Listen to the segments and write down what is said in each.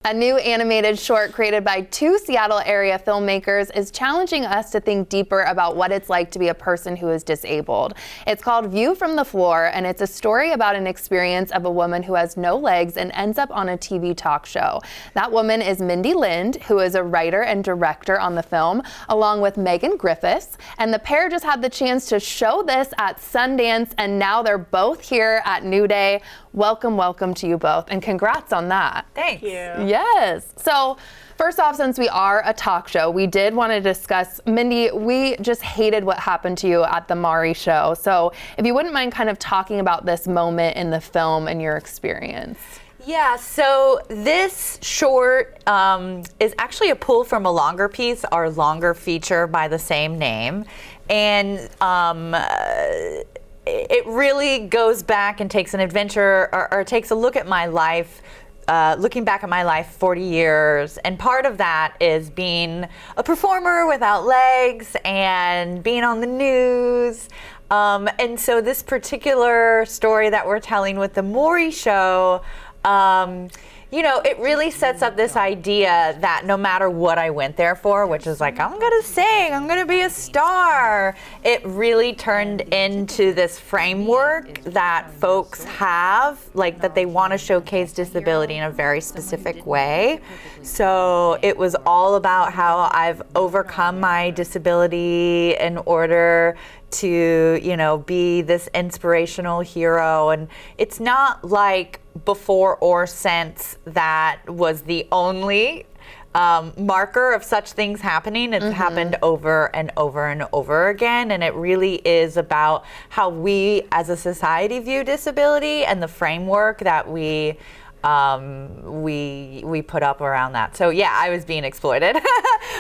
A new animated short created by two Seattle area filmmakers is challenging us to think deeper about what it's like to be a person who is disabled. It's called View from the Floor, and it's a story about an experience of a woman who has no legs and ends up on a TV talk show. That woman is Mindie Lind, who is a writer and director on the film, along with Megan Griffiths. And the pair just had the chance to show this at Sundance, and now they're both here at New Day. Welcome, welcome to you both, and congrats on that. Thank you. Yes. So first off, since we are a talk show, we did want to discuss, Mindie, we just hated what happened to you at the Maury show. So if you wouldn't mind kind of talking about this moment in the film and your experience. Yeah, so this short is actually a pull from a longer piece, our longer feature by the same name. And it really goes back and takes an adventure or takes a look at my life, looking back at my life 40 years. And part of that is being a performer without legs and being on the news. And so this particular story that we're telling with the Maury show, you know, it really sets up this idea that no matter what I went there for, which is like, I'm gonna sing, I'm gonna be a star, it really turned into this framework that folks have, like that they want to showcase disability in a very specific way. So it was all about how I've overcome my disability in order to, you know, be this inspirational hero. And it's not like before or since that was the only marker of such things happening. It's happened over and over and over again. And it really is about how we as a society view disability and the framework that we put up around that. So yeah, I was being exploited,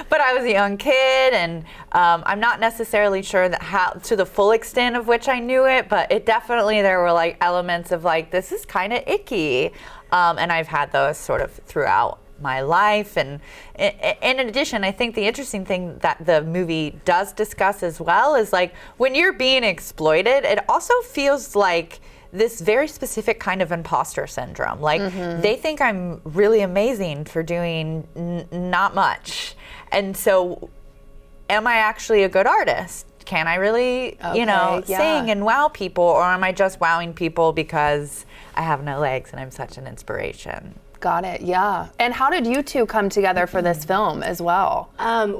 but I was a young kid, and I'm not necessarily sure that how to the full extent of which I knew it, but it definitely, there were like elements of like, this is kind of icky. And I've had those sort of throughout my life. And in addition, I think the interesting thing that the movie does discuss as well is like, when you're being exploited, it also feels like this very specific kind of imposter syndrome. Like they think I'm really amazing for doing not much. And so am I actually a good artist? Can I really, you know, sing and wow people? Or am I just wowing people because I have no legs and I'm such an inspiration? Got it, yeah. And how did you two come together for this film as well?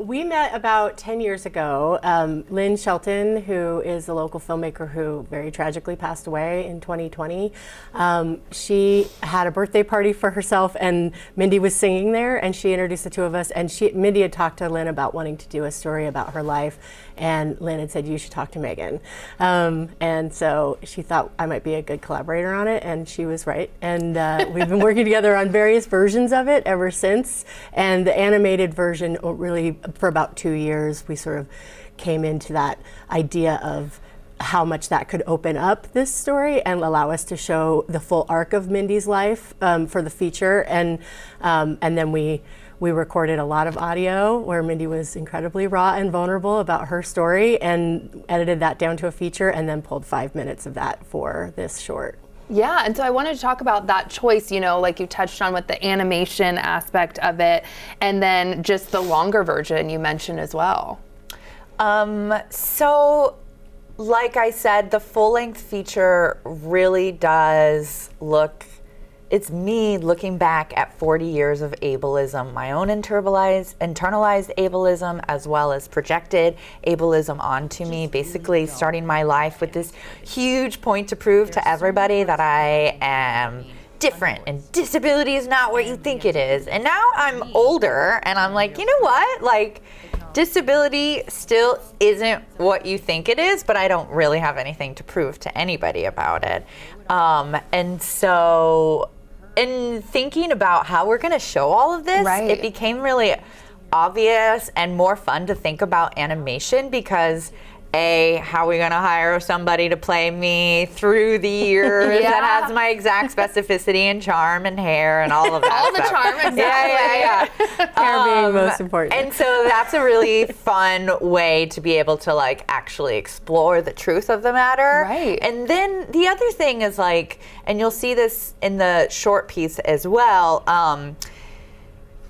We met about 10 years ago. Lynn Shelton, who is a local filmmaker who very tragically passed away in 2020, she had a birthday party for herself, and Mindie was singing there, and she introduced the two of us, and Mindie had talked to Lynn about wanting to do a story about her life, and Lynn had said, you should talk to Megan. And so she thought I might be a good collaborator on it, and she was right. And we've been working together on various versions of it ever since. And the animated version, really for about 2 years, we sort of came into that idea of how much that could open up this story and allow us to show the full arc of Mindie's life for the feature. And then we recorded a lot of audio where Mindie was incredibly raw and vulnerable about her story, and edited that down to a feature, and then pulled 5 minutes of that for this short. Yeah, and so I wanted to talk about that choice, you know, like you touched on with the animation aspect of it, and then just the longer version you mentioned as well. So, like I said, the full-length feature really does look, it's me looking back at 40 years of ableism, my own internalized ableism, as well as projected ableism onto me, basically starting my life with this huge point to prove to everybody that I am different and disability is not what you think it is. And now I'm older and I'm like, you know what? Like, disability still isn't what you think it is, but I don't really have anything to prove to anybody about it. And so, in thinking about how we're going to show all of this, it became really obvious and more fun to think about animation because how are we going to hire somebody to play me through the years that has my exact specificity and charm and hair and all of that all the charm, exactly. Hair being most important. And so that's a really fun way to be able to like actually explore the truth of the matter. Right. And then the other thing is like, and you'll see this in the short piece as well,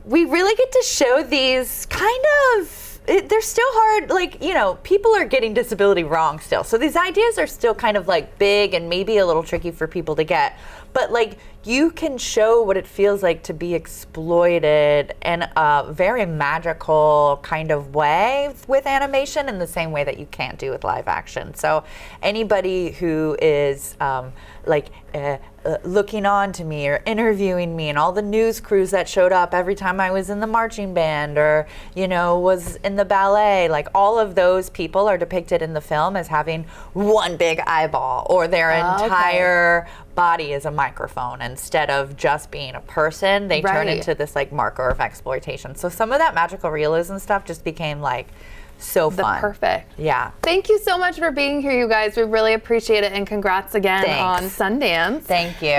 we really get to show these kind of, they're still hard, like, you know, people are getting disability wrong still. So these ideas are still kind of like big and maybe a little tricky for people to get. But like, you can show what it feels like to be exploited in a very magical kind of way with animation, in the same way that you can't do with live action. So anybody who is looking on to me or interviewing me, and all the news crews that showed up every time I was in the marching band or, you know, was in the ballet, like all of those people are depicted in the film as having one big eyeball, or their entire body is a microphone. Instead of just being a person, they turn into this like marker of exploitation. So some of that magical realism stuff just became like so fun. Perfect. Yeah. Thank you so much for being here, you guys. We really appreciate it, and congrats again on Sundance. Thank you.